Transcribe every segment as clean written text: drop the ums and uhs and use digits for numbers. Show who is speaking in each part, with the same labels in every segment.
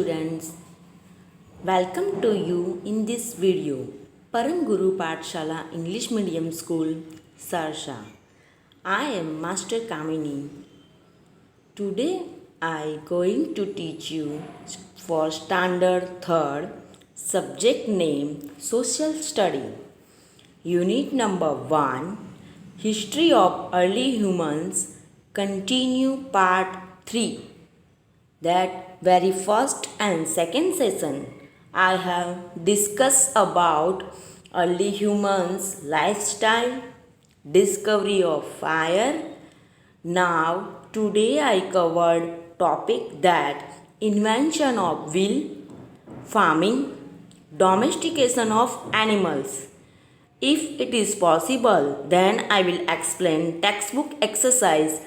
Speaker 1: Students, welcome to you in this video. Param Guru Pathshala English Medium School, Sarsha. I am Master Kamini. Today I going to teach you for Standard 3rd, subject name Social Study. Unit number 1, History of Early Humans, continue part 3. That very first and second session I have discussed about early humans lifestyle, discovery of fire. Now today I covered topic that invention of wheel, farming, domestication of animals. If it is possible, then I will explain textbook exercise.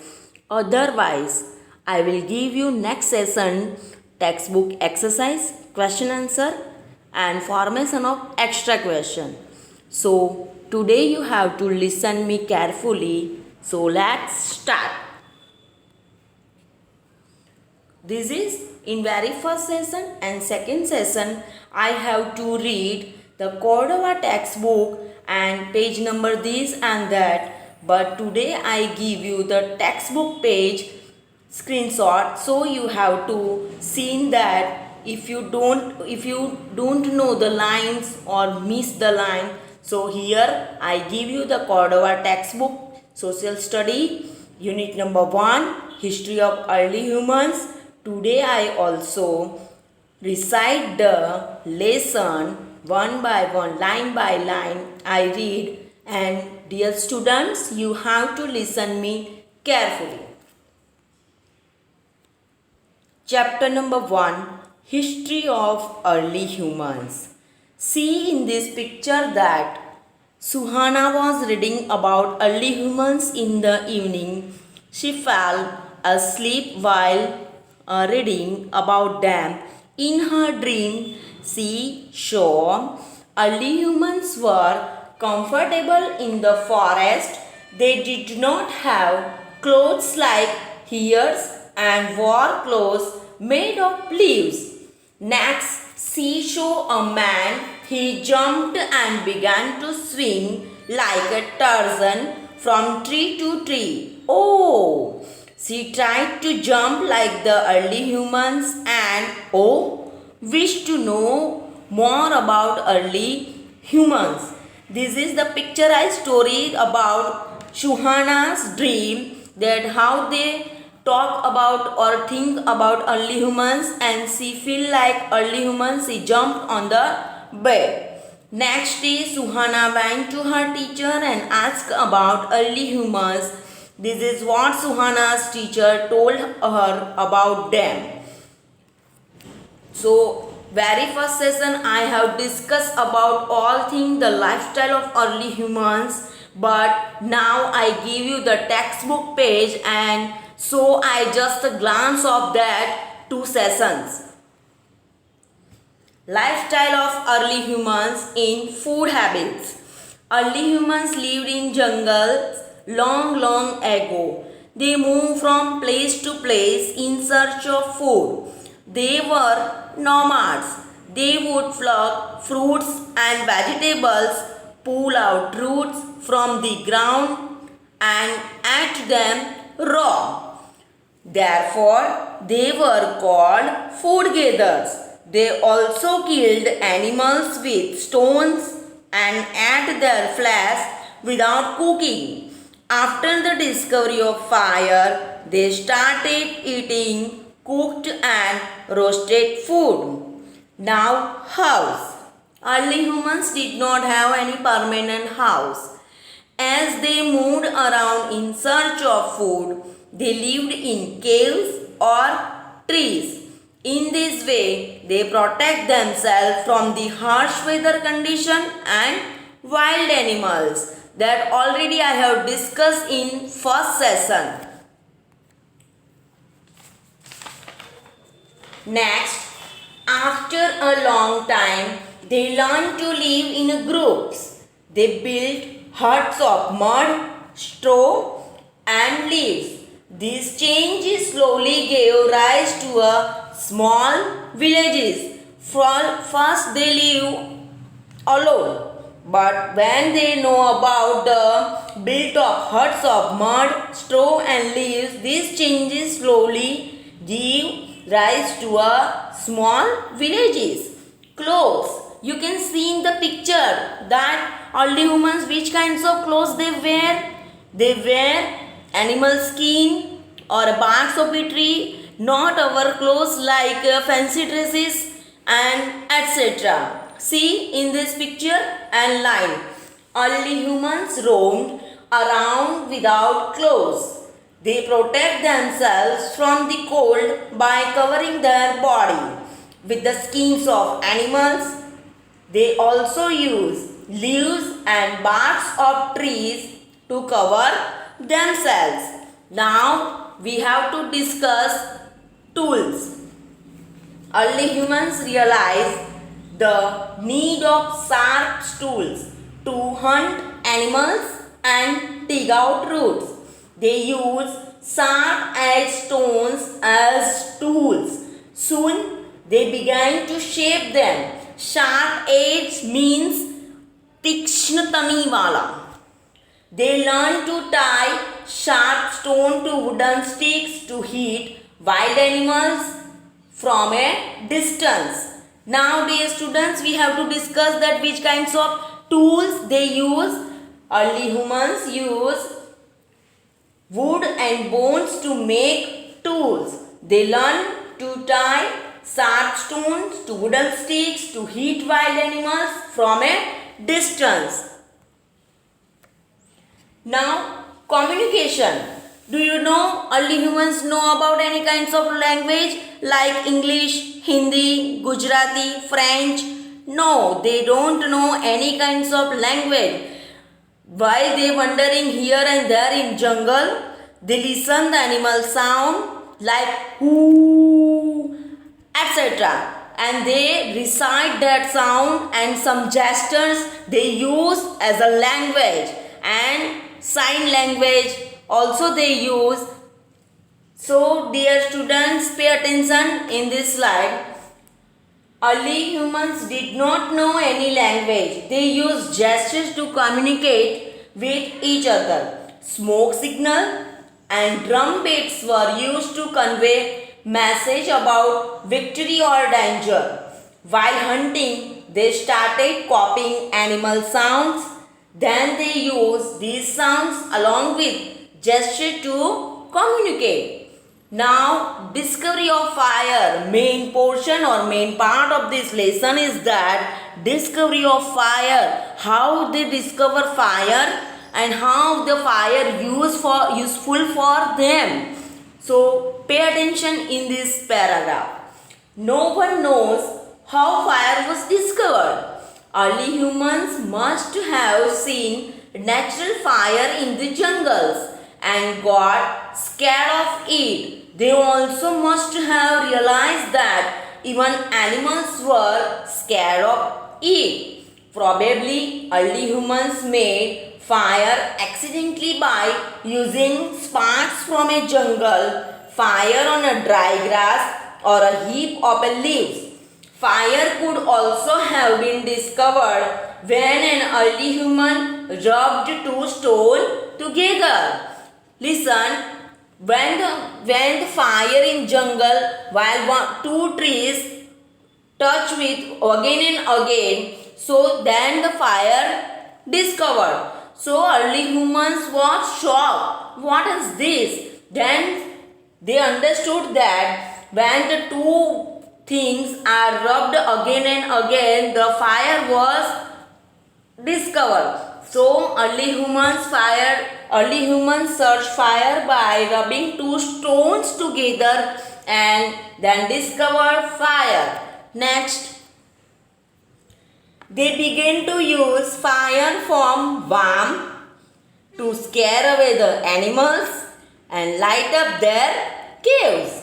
Speaker 1: Otherwise, I will give you next session textbook exercise, question answer and formation of extra question. So today you have to listen me carefully. So let's start. This is in very first session and second session I have to read the Cordova textbook and page number this and that. But today I give you the textbook page screenshot, so you have to see that if you don't know the lines or miss the line. So here I give you the Cordova textbook, social study, unit number 1, history of early humans. Today I also recite the lesson one by one, line by line I read, and dear students, you have to listen me carefully. Chapter number 1, History of Early Humans. See in this picture that Suhana was reading about early humans in the evening. She fell asleep while reading about them. In her dream, she saw early humans were comfortable in the forest. They did not have clothes like hairs and wore clothes made of leaves. Next, she saw a man. He jumped and began to swing like a Tarzan from tree to tree. Oh! She tried to jump like the early humans and wished to know more about early humans. This is the picturized story about Suhana's dream, that how they talk about or think about early humans, and she feel like early humans. She jumped on the bed. Next day, Suhana went to her teacher and asked about early humans. This is what Suhana's teacher told her about them. So, very first session I have discussed about all things the lifestyle of early humans, but now I give you the textbook page, and so I just glance of that 2 sessions. Lifestyle of early humans in food habits. Early humans lived in jungles long ago. They moved from place to place in search of food. They were nomads. They would pluck fruits and vegetables, pull out roots from the ground and eat them raw. Therefore, they were called food gatherers. They also killed animals with stones and ate their flesh without cooking. After the discovery of fire, they started eating cooked and roasted food. Now, house. Early humans did not have any permanent house. As they moved around in search of food, they lived in caves or trees. In this way, they protect themselves from the harsh weather condition and wild animals that already I have discussed in first session. Next, after a long time, they learned to live in groups. They built huts of mud, straw and leaves. These changes slowly gave rise to a small villages. First they live alone. But when they know about the built of huts of mud, straw and leaves, these changes slowly give rise to a small villages. Clothes. You can see in the picture that early humans which kinds of clothes they wear. They wear animal skin or barks of a tree, not our clothes like fancy dresses and etc. See in this picture and line. Early humans roamed around without clothes. They protect themselves from the cold by covering their body with the skins of animals. They also use leaves and barks of trees to cover themselves. Now we have to discuss tools. Early humans realized the need of sharp tools to hunt animals and dig out roots. They used sharp-edged stones as tools. Soon they began to shape them. Sharp edge means tikshnatani wala. They learned to tie sharp stone to wooden sticks to hit wild animals from a distance. Now dear students, we have to discuss that which kinds of tools they use. Early humans use wood and bones to make tools. They learn to tie sharp stones to wooden sticks to hit wild animals from a distance. Now communication. Do you know early humans know about any kinds of language like English, Hindi, Gujarati, French? No, they don't know any kinds of language. While they wandering here and there in jungle, they listen the animal sound like whoo, etc. And they recite that sound and some gestures they use as a language and sign language also they use. So dear students, pay attention in this slide. Early humans did not know any language. They used gestures to communicate with each other. Smoke signal and drum beats were used to convey message about victory or danger. While hunting, they started copying animal sounds. Then they used these sounds along with gesture to communicate. Now, discovery of fire, main portion or main part of this lesson is that discovery of fire, how they discover fire and how the fire useful for them. So, pay attention in this paragraph. No one knows how fire was discovered. Early humans must have seen natural fire in the jungles and got scared of it. They also must have realized that even animals were scared of it. Probably early humans made fire accidentally by using sparks from a jungle, fire on a dry grass or a heap of leaves. Fire could also have been discovered when an early human rubbed two stones together. Listen, when the fire in jungle while two trees touch with again and again, so then the fire discovered. So early humans was shocked. What is this? Then they understood that when the two things are rubbed again and again, the fire was discovered. So early humans searched fire by rubbing two stones together and then discovered fire. Next, they began to use fire from warmth to scare away the animals and light up their caves.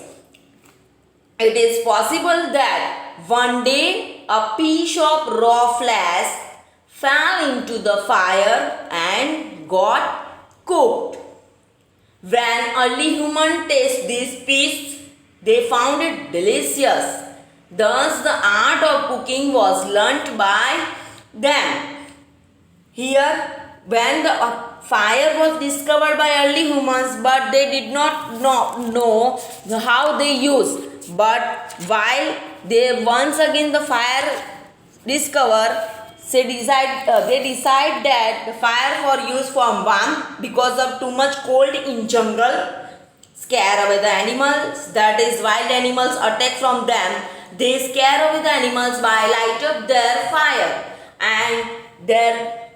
Speaker 1: It is possible that one day a piece of raw flesh fell into the fire and got cooked. When early humans tasted this piece, They found it delicious. Thus, the art of cooking was learnt by them. Here, when the fire was discovered by early humans, but they did not know how they use. But while they once again the fire discover, they decide that the fire for use for warmth because of too much cold in jungle, scare away the animals, that is wild animals attack from them. They scare away the animals by light up their fire and their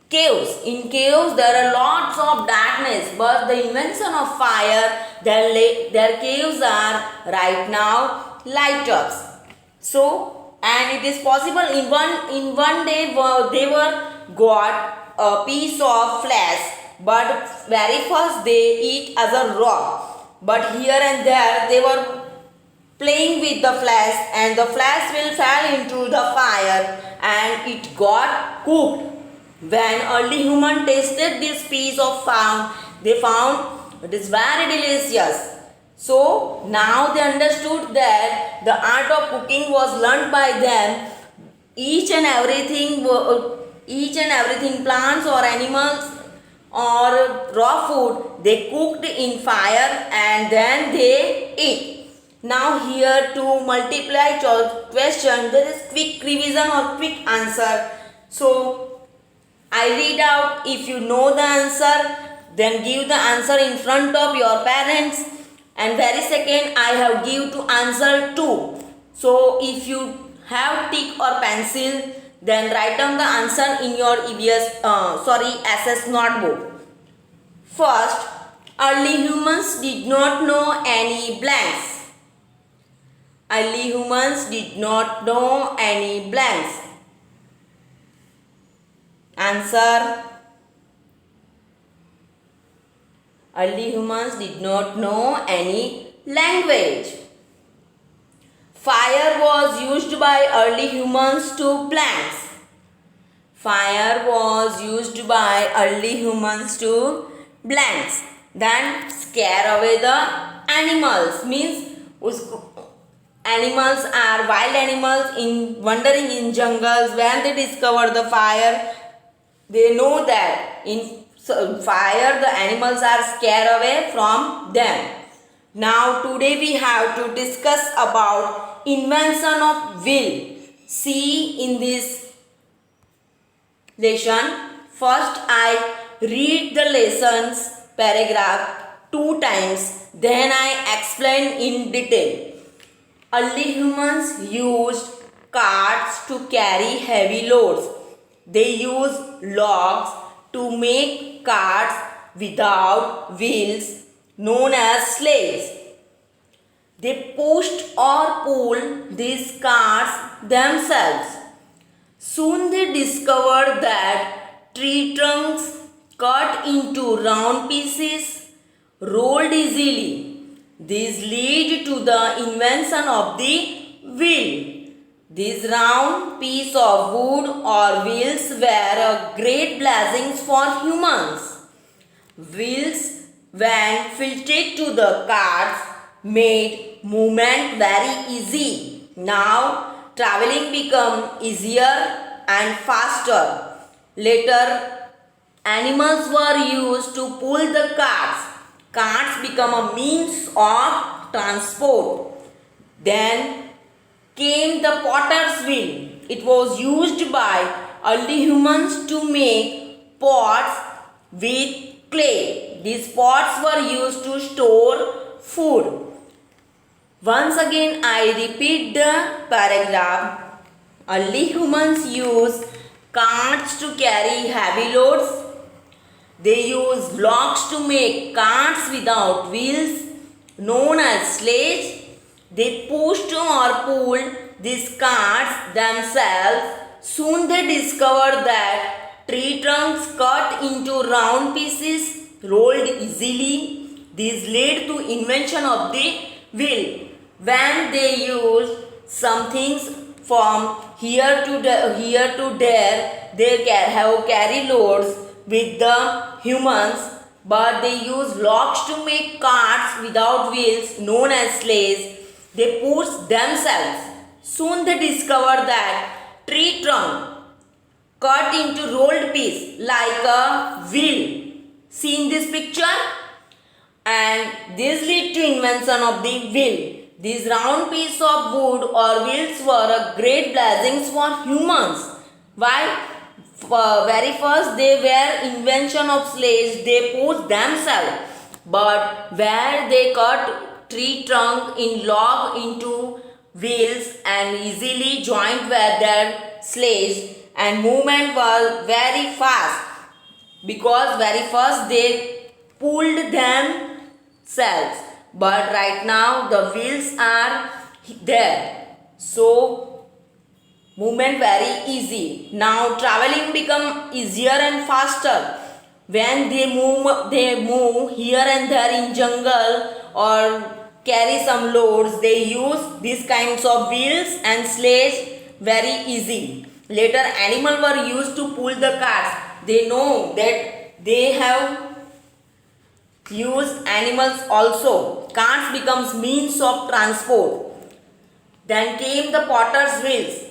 Speaker 1: caves. In caves there are lots of darkness, but the invention of fire, their caves are right now light ups. So, and it is possible in one day they were got a piece of flesh, but very first they eat as a raw. But here and there they were playing with the flesh, and the flesh will fall into the fire and it got cooked. When early human tasted this piece of found, they found it is very delicious. So now they understood that the art of cooking was learned by them. Each and everything, plants or animals or raw food, they cooked in fire and then they eat. Now here to multiply question, there is quick revision or quick answer. So I read out. If you know the answer, then give the answer in front of your parents. And very second, I have give to answer 2. So if you have tick or pencil, then write down the answer in your SS notebook. First, early humans did not know any blanks. Early humans did not know any blanks. Answer: early humans did not know any language. Fire was used by early humans to plants. Fire was used by early humans to plants. Then scare away the animals, means animals are wild animals in wandering in jungles. When they discover the fire, they know that in fire the animals are scared away from them. Now today we have to discuss about invention of wheel. See in this lesson. First I read the lessons paragraph 2 times, then I explain in detail. Early humans used carts to carry heavy loads. They used logs to make carts without wheels, known as sleighs. They pushed or pulled these carts themselves. Soon they discovered that tree trunks cut into round pieces rolled easily. This led to the invention of the wheel. These round pieces of wood or wheels were a great blessings for humans. Wheels, when fitted to the carts, made movement very easy. Now, traveling became easier and faster. Later, animals were used to pull the carts. Carts become a means of transport. Then came the potter's wheel. It was used by early humans to make pots with clay. These pots were used to store food. Once again I repeat the paragraph. Early humans used carts to carry heavy loads. They used logs to make carts without wheels, known as sleighs. They pushed or pulled these carts themselves. Soon they discovered that tree trunks cut into round pieces rolled easily. This led to invention of the wheel. When they used some things from here to there, they have carry loads with the humans, but they use logs to make carts without wheels, known as sleighs. they pushed themselves. Soon they discovered that tree trunk cut into rolled piece like a wheel. See in this picture? And this led to invention of the wheel. These round pieces of wood or wheels were a great blessings for humans. Why? Very first they were invention of slaves, they pushed themselves. But where they cut tree trunk in log into wheels and easily joined with their sledge, and movement was very fast because very first they pulled themselves, but right now the wheels are there, so movement very easy. Now traveling become easier and faster. When they move here and there in jungle or carry some loads, they use these kinds of wheels and sledge very easy. Later animals were used to pull the carts. They know that they have used animals also. Carts becomes means of transport. Then came the potter's wheels.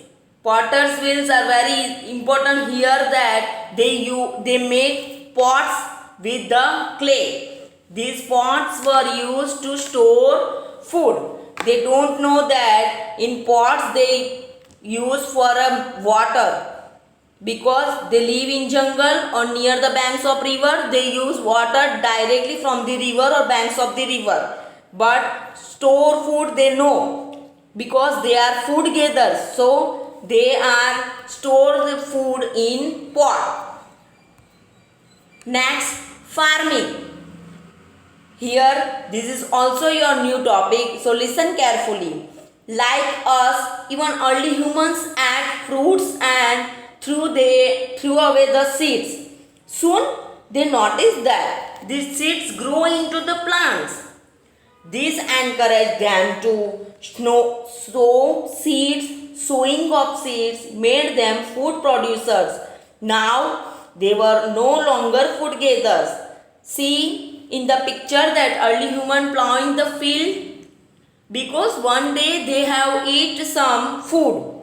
Speaker 1: Potter's wheels are very important here that they make pots with the clay. These pots were used to store food. They don't know that in pots they use for water, because they live in jungle or near the banks of river. They use water directly from the river or banks of the river, but store food they know because they are food gatherers, so they are store the food in pot. Next, farming. Here this is also your new topic, so listen carefully. Like us, even early humans ate fruits and threw away the seeds. Soon they noticed that these seeds grow into the plants. This encouraged them to sow seeds. Sowing of seeds made them food producers. Now they were no longer food gatherers. See in the picture that early human plowing the field, because one day they have eat some food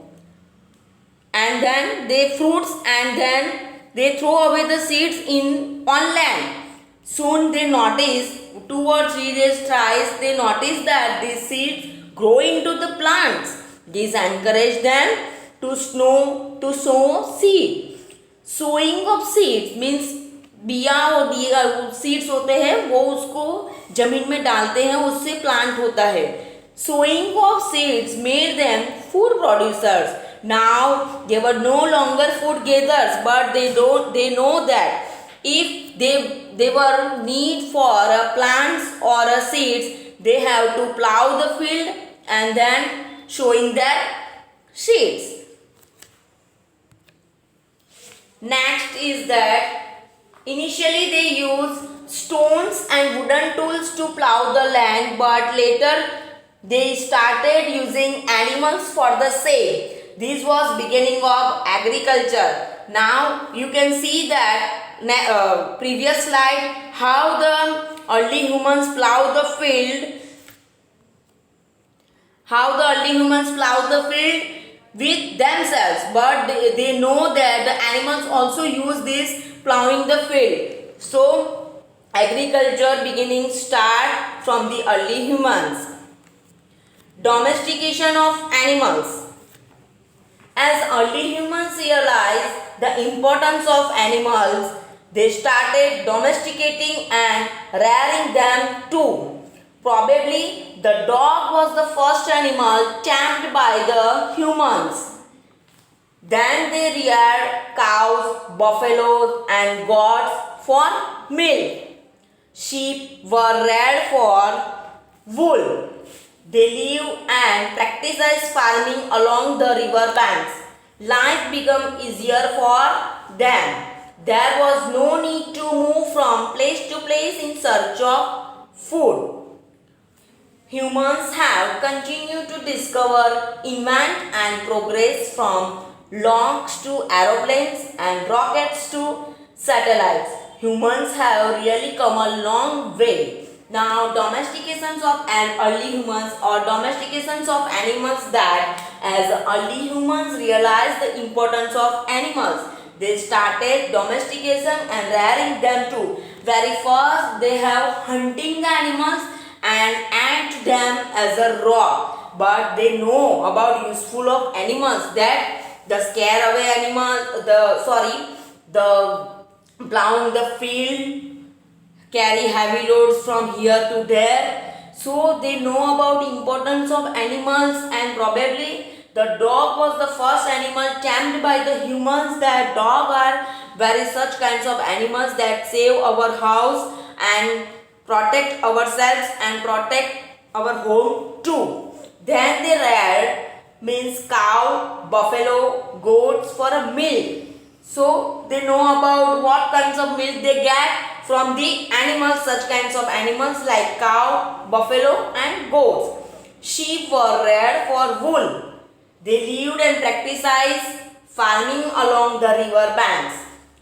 Speaker 1: and then they fruits and then they throw away the seeds on land. Soon they notice, 2 or 3 days tries, they notice that these seeds grow into the plants. This encourage them to sow seed. Sowing of seeds means बिया और दिया seeds होते हैं वो उसको जमीन में डालते हैं, उससे प्लांट होता है. Sowing of seeds made them food producers. Now they were no longer food gatherers, but they know that if they were need for plants or seeds, they have to plow the field and then sowing their seeds. Next is that initially they used stones and wooden tools to plow the land, but later they started using animals for the same. This was beginning of agriculture. Now you can see that previous slide how the early humans plow the field. How the early humans plow the field with themselves, but they know that the animals also use this plowing the field. So agriculture beginning start from the early humans. Domestication of animals. As early humans realized the importance of animals, they started domesticating and rearing them too. Probably the dog was the first animal tamed by the humans. Then they reared cows, buffaloes and goats for milk. Sheep were reared for wool. They live and practice farming along the river banks. Life became easier for them. There was no need to move from place to place in search of food. Humans have continued to discover, invent and progress from logs to aeroplanes and rockets to satellites. Humans have really come a long way. Now, domestications of an early humans or domestications of animals, that as early humans realized the importance of animals, they started domestication and rearing them too. Very first, they have hunting the animals and ate them as a raw. But they know about useful of animals, that the scare away animal, the plowing the field, carry heavy loads from here to there. So they know about importance of animals, and probably the dog was the first animal tamed by the humans. That dog are very such kinds of animals that save our house and protect ourselves and protect our home too. Then they reared means cow, buffalo, goats for a milk. So they know about what kinds of milk they get from the animals, such kinds of animals like cow, buffalo and goats. Sheep were reared for wool. They lived and practiced farming along the river banks.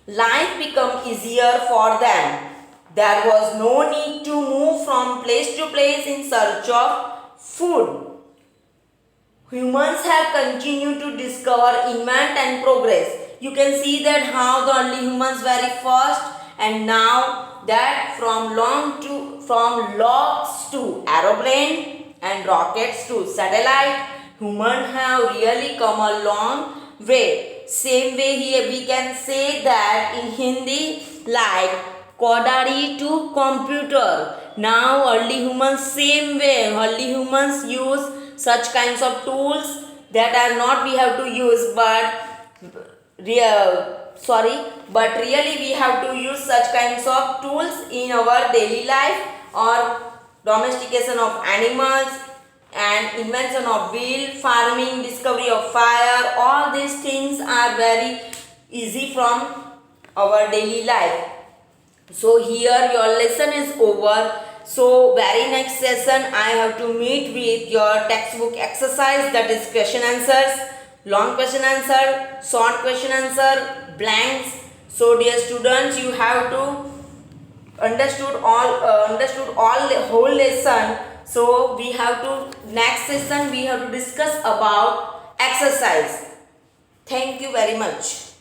Speaker 1: Life became easier for them. There was no need to move from place to place in search of food. Humans have continued to discover, invent and progress. You can see that how the early humans very first, and now that from logs to aeroplane and rockets to satellite, humans have really come a long way. Same way here we can say that in Hindi, like Kodari to computer. Now early humans, same way early humans use such kinds of tools that are not we have to use, but really we have to use such kinds of tools in our daily life, or domestication of animals and invention of wheel, farming, discovery of fire. All these things are very easy from our daily life. So here your lesson is over. So very next session I have to meet with your textbook exercise, that is question answers, long question answer, short question answer, blanks. So dear students, you have to understood all the whole lesson. So we have to next session we have to discuss about exercise. Thank you very much.